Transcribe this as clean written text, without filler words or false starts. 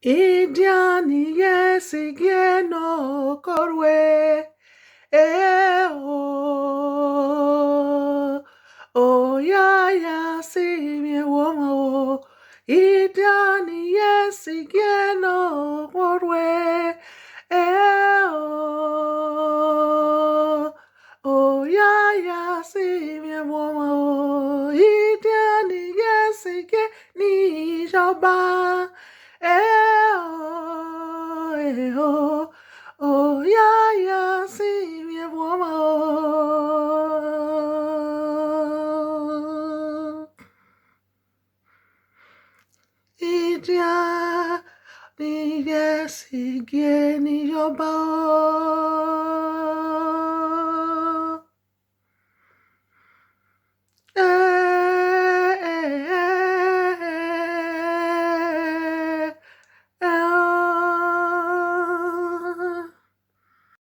Indiani yesigieno korwe. Oh ya ya si mi womo. Indiani yesigieno korwe. Oh ya ya si mi womo. Indiani yesigeni joba. Oh, yeah, yeah, see me, woman. Idia, ni yes, again, your bow.